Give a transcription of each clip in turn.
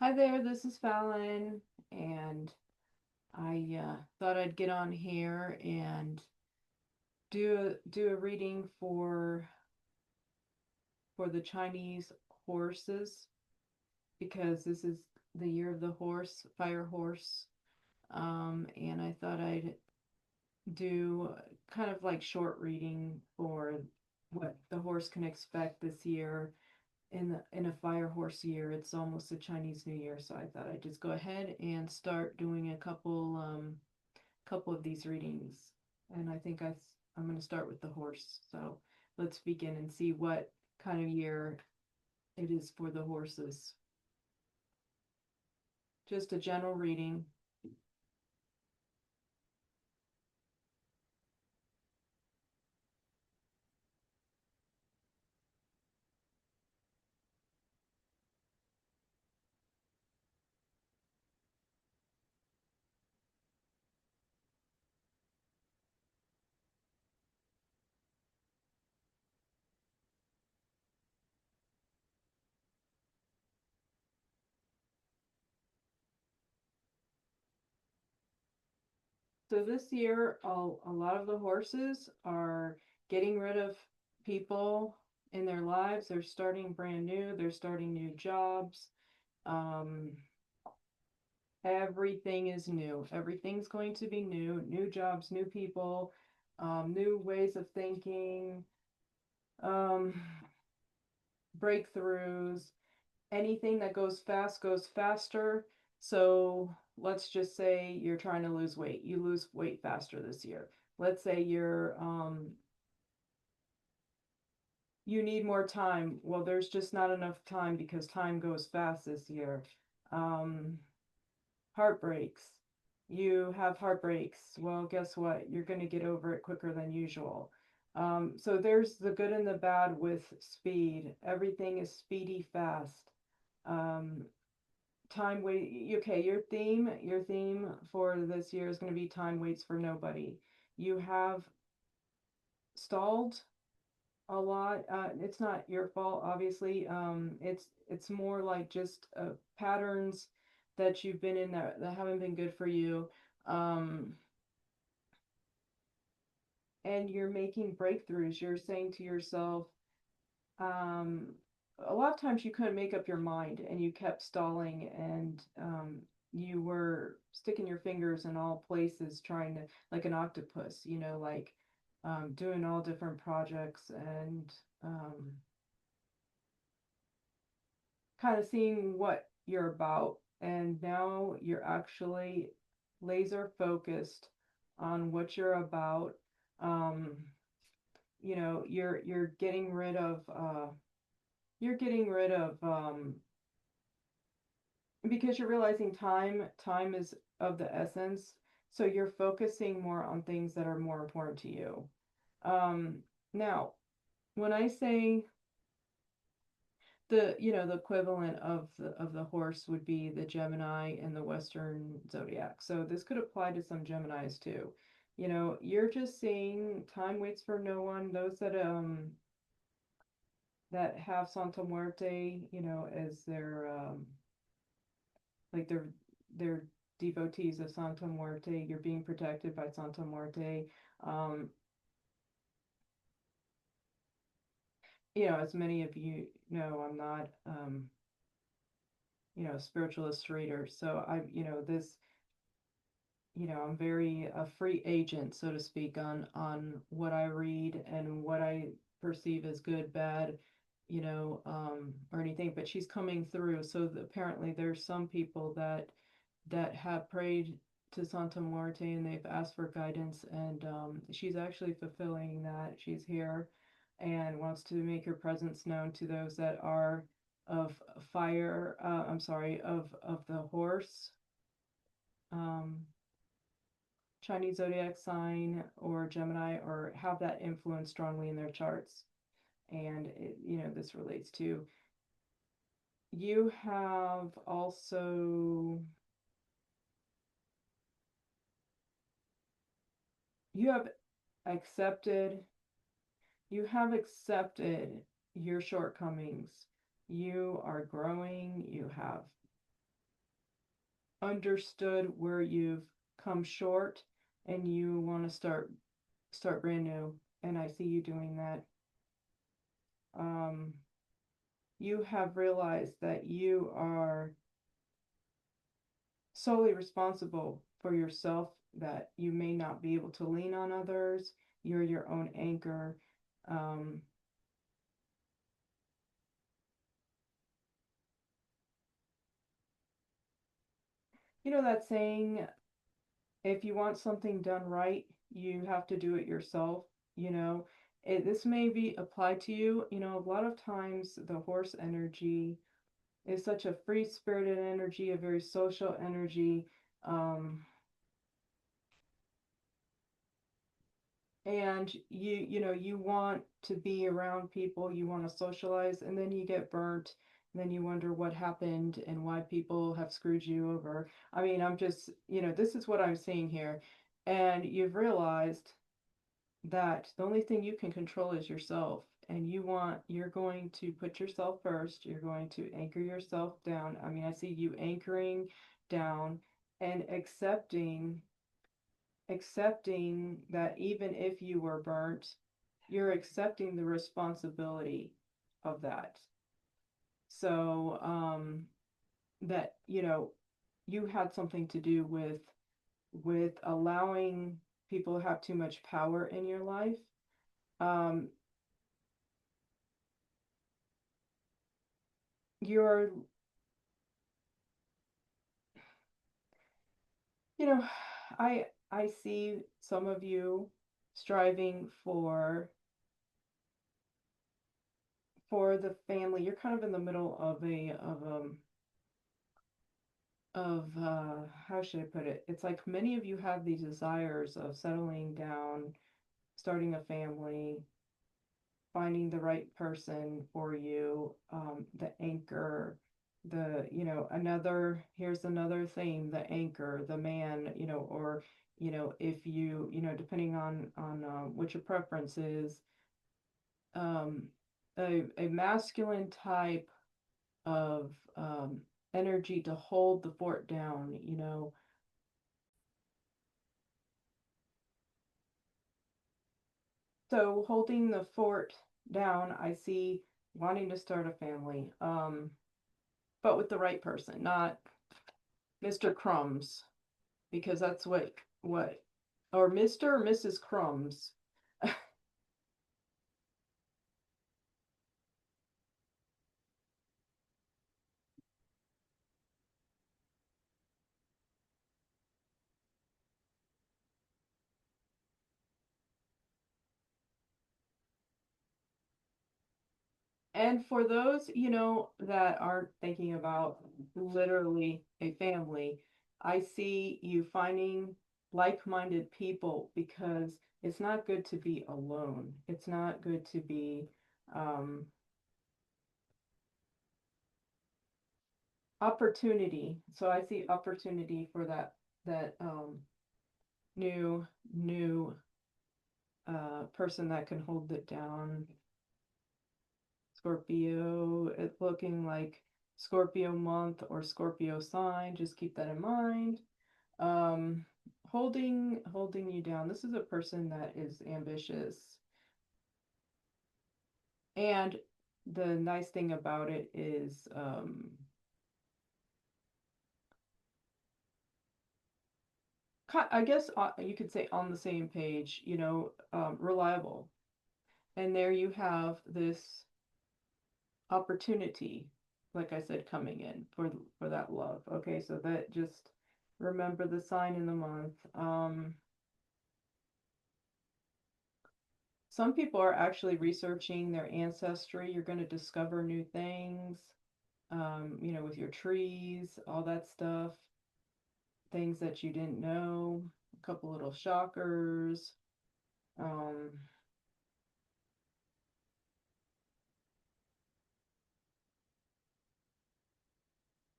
Hi there, this is Fallon, and I thought I'd get on here and do a reading for the Chinese horses because this is the year of the horse, fire horse. And I thought I'd do kind of like short reading for what the horse can expect this year in a fire horse year. It's almost a Chinese New Year, so I thought I'd just go ahead and start doing a couple of these readings. And I'm going to start with the horse. So let's begin and see what kind of year it is for the horses. Just a general reading. So this year, a lot of the horses are getting rid of people in their lives. They're starting brand new. They're starting new jobs. Um, Everything is new. Everything's going to be new. New jobs, new people, new ways of thinking, um, breakthroughs. Anything that goes faster. So let's just say you're trying to lose weight. You lose weight faster this year. Let's say you need more time. Well, there's just not enough time because time goes fast this year. Um, Heartbreaks. You have heartbreaks. Well, guess what? You're going to get over it quicker than usual. So there's the good and the bad with speed. Everything is speedy fast. Um, Time wait. Okay, your theme for this year is going to be time waits for nobody. You have stalled a lot. It's not your fault, obviously. It's more like just patterns that you've been in that haven't been good for you. Um, and you're making breakthroughs. You're saying to yourself, um, a lot of times you couldn't make up your mind and you kept stalling and you were sticking your fingers in all places trying to, like an octopus, like doing all different projects and um, kind of seeing what you're about. And now you're actually laser focused on what you're about. Um, you're getting rid of because you're realizing time is of the essence, so you're focusing more on things that are more important to you. um Now, when I say the equivalent of the horse would be the Gemini and the Western zodiac, so this could apply to some Geminis too. You're just seeing time waits for no one. Those that have Santa Muerte, as their like they're devotees of Santa Muerte. You're being protected by Santa Muerte. Um, as many of you know, I'm not a spiritualist reader, so I'm very a free agent, so to speak, on what I read and what I perceive as good, bad, or anything. But she's coming through, so apparently there's some people that have prayed to Santa Muerte and they've asked for guidance, and she's actually fulfilling that. She's here and wants to make her presence known to those that are of fire. I'm sorry, of the horse, um, Chinese zodiac sign, or Gemini, or have that influence strongly in their charts. And this relates to you have also you have accepted you have accepted your shortcomings. You are growing. You have understood where you've come short and you want to start brand new, and I see you doing that. um you have realized that you are solely responsible for yourself, that you may not be able to lean on others. You're your own anchor. um you know that saying, if you want something done right, you have to do it yourself. You know, this may be applied to you. You know, a lot of times the horse energy is such a free spirited energy, a very social energy. Um, and you know, you want to be around people, you want to socialize, and then you get burnt, and then you wonder what happened and why people have screwed you over. I mean, I'm just, you know, this is what I'm seeing here. And you've realized that the only thing you can control is yourself, and you're going to put yourself first. You're going to anchor yourself down. I mean, I see you anchoring down and accepting that even if you were burnt, you're accepting the responsibility of that. So that, you know, you had something to do with allowing people to have too much power in your life. um, you're, you know, I see some of you striving for the family. You're kind of in the middle of a of how should I put it? It's like many of you have these desires of settling down, starting a family, finding the right person for you, the anchor, the, you know, another, here's another theme, the anchor, the man, you know, or, you know, if you know, depending on what your preference is, um, a masculine type of energy to hold the fort down, you know. So holding the fort down, I see wanting to start a family, but with the right person, not Mr. Crumbs, because that's what, or Mr. or Mrs. Crumbs. And for those, you know, that aren't thinking about literally a family, I see you finding like-minded people, because it's not good to be alone. It's not good to be um, opportunity. So I see opportunity for that new person that can hold it down. Scorpio, it's looking like Scorpio month or Scorpio sign. Just keep that in mind. Um, holding you down. This is a person that is ambitious, and the nice thing about it is, I guess you could say on the same page. You know, reliable. And there you have this opportunity, like I said, coming in for that love. Okay, so that, just remember the sign in the month. Some people are actually researching their ancestry. You're going to discover new things, you know, with your trees, all that stuff, things that you didn't know, a couple little shockers. Um,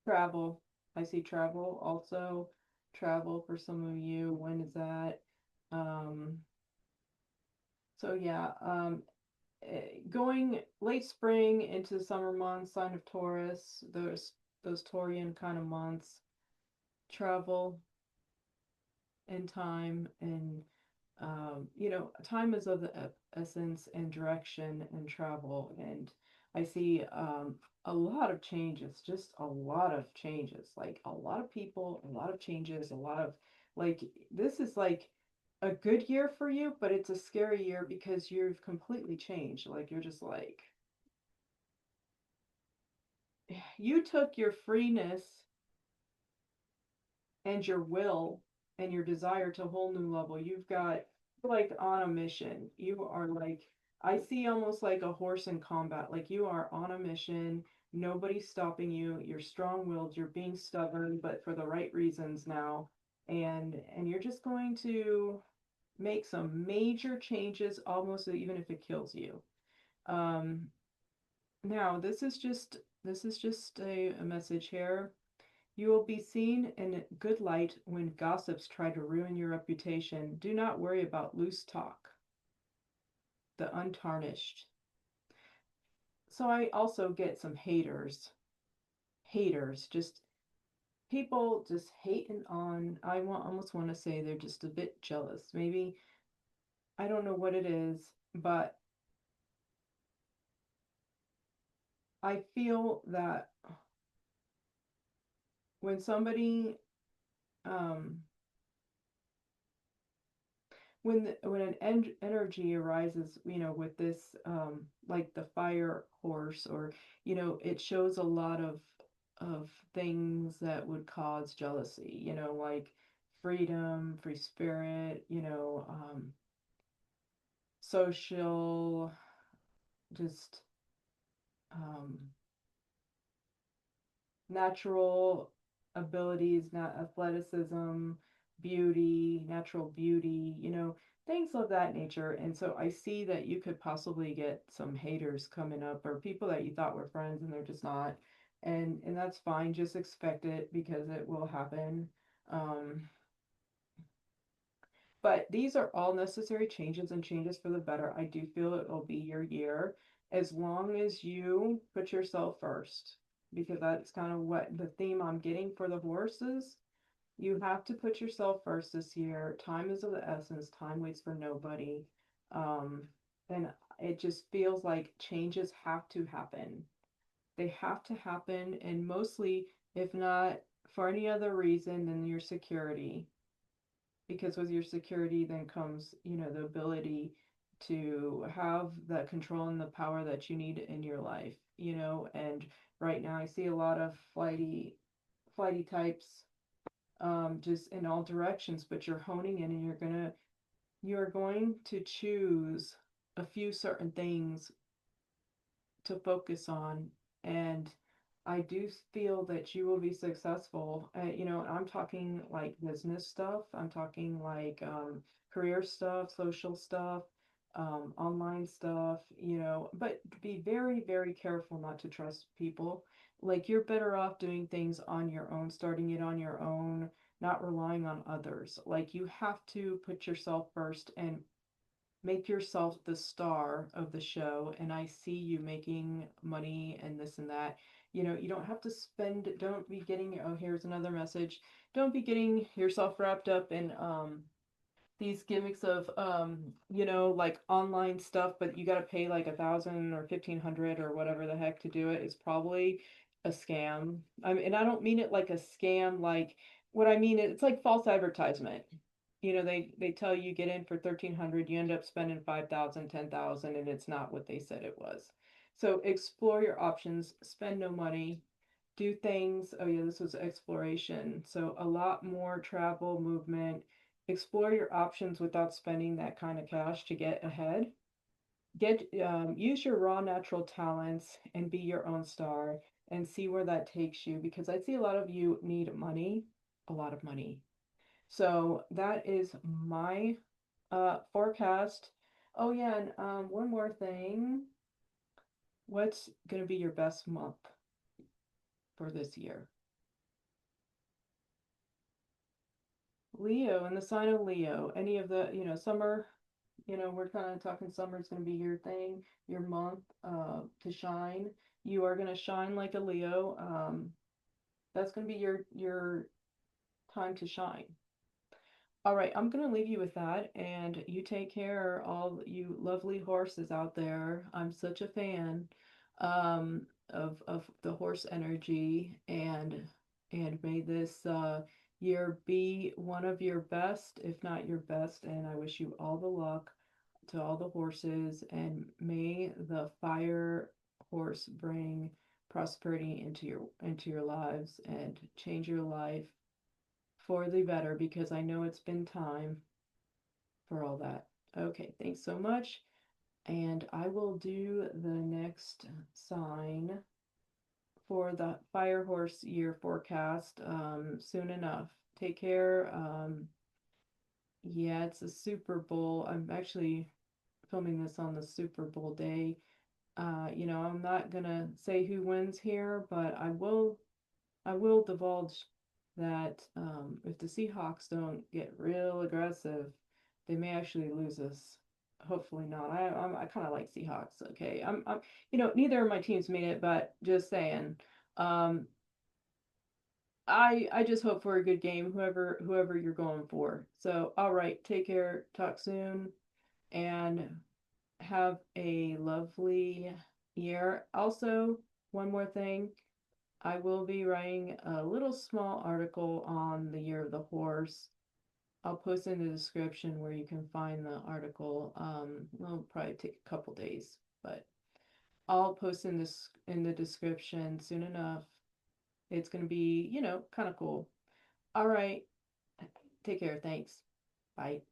Travel. I see travel also. Travel for some of you. When is that? Um, so yeah, going late spring into summer months, sign of Taurus, those Taurian kind of months. travel and time and time is of the essence, and direction and travel. And I see a lot of changes, just a lot of changes, like a lot of people, a lot of changes, a lot of like, this is like a good year for you, but it's a scary year because you've completely changed. Like, you're just like, you took your freeness and your will and your desire to a whole new level. You've got, like, on a mission. You are like, I see almost like a horse in combat. Like, you are on a mission. Nobody's stopping you. You're strong-willed. You're being stubborn, but for the right reasons now. And you're just going to make some major changes, almost even if it kills you. Um, Now, this is just a message here. You will be seen in good light when gossips try to ruin your reputation. Do not worry about loose talk, the untarnished. So I also get some haters. Haters, just people just hating on. Almost want to say they're just a bit jealous. Maybe I don't know what it is, but I feel that when somebody um when an energy arises, with this, like the fire horse, or it shows a lot of things that would cause jealousy, like freedom, free spirit, social, just um natural abilities, not athleticism, beauty, natural beauty, things of that nature. And so I see that you could possibly get some haters coming up, or people that you thought were friends and they're just not. And that's fine. Just expect it because it will happen. Um, but these are all necessary changes, and changes for the better. I do feel it will be your year as long as you put yourself first, because that's kind of what the theme I'm getting for the horses. You have to put yourself first this year. Time is of the essence. Time waits for nobody. Um, and it just feels like changes have to happen. They have to happen, and mostly, if not for any other reason than your security, because with your security then comes, the ability to have the control and the power that you need in your life, and right now I see a lot of flighty types, just in all directions, but you're honing in, and you're going to choose a few certain things to focus on. And I do feel that you will be successful. I'm talking like business stuff, I'm talking like career stuff, social stuff, online stuff, but be very, very careful not to trust people. Like, you're better off doing things on your own, starting it on your own, not relying on others. Like, you have to put yourself first and make yourself the star of the show. And I see you making money and this and that. You don't have to spend, don't be getting, oh, here's another message. Don't be getting yourself wrapped up in these gimmicks of like online stuff, but you got to pay like 1,000 or 1,500 or whatever the heck to do it. Is probably a scam. And I don't mean it like a scam, like, what I mean, it's like false advertisement. They tell you get in for 1,300, you end up spending 5,000, 10,000, and it's not what they said it was. So explore your options, spend no money, do things. Oh yeah, this was exploration. So a lot more travel, movement. Explore your options without spending that kind of cash to get ahead. Use your raw natural talents and be your own star, and see where that takes you, because I see a lot of you need money, a lot of money. So that is my forecast. Oh yeah, and one more thing. What's going to be your best month for this year? Leo, in the sign of Leo. Any of the, summer, we're kind of talking summer is going to be your thing, your month to shine. You are going to shine like a Leo. That's going to be your time to shine. All right, I'm going to leave you with that, and you take care, all you lovely horses out there. I'm such a fan of the horse energy, and may this year be one of your best, if not your best, and I wish you all the luck to all the horses, and may the fire horse bring prosperity into your lives and change your life for the better, because I know it's been time for all that. Okay, thanks so much. And I will do the next sign for the Fire Horse year forecast soon enough. Take care. Yeah, it's a Super Bowl. I'm actually filming this on the Super Bowl day. I'm not gonna say who wins here, but I will divulge that if the Seahawks don't get real aggressive, they may actually lose us. Hopefully not. I kind of like Seahawks. Okay, neither of my teams made it, but just saying. Um, I just hope for a good game, whoever you're going for. So, all right, take care. Talk soon, and have a lovely year. Also, one more thing. I will be writing a little small article on the year of the horse. I'll post in the description where you can find the article. It'll probably take a couple days, but I'll post in the description soon enough. It's gonna be, kind of cool. All right. Take care. Thanks. Bye.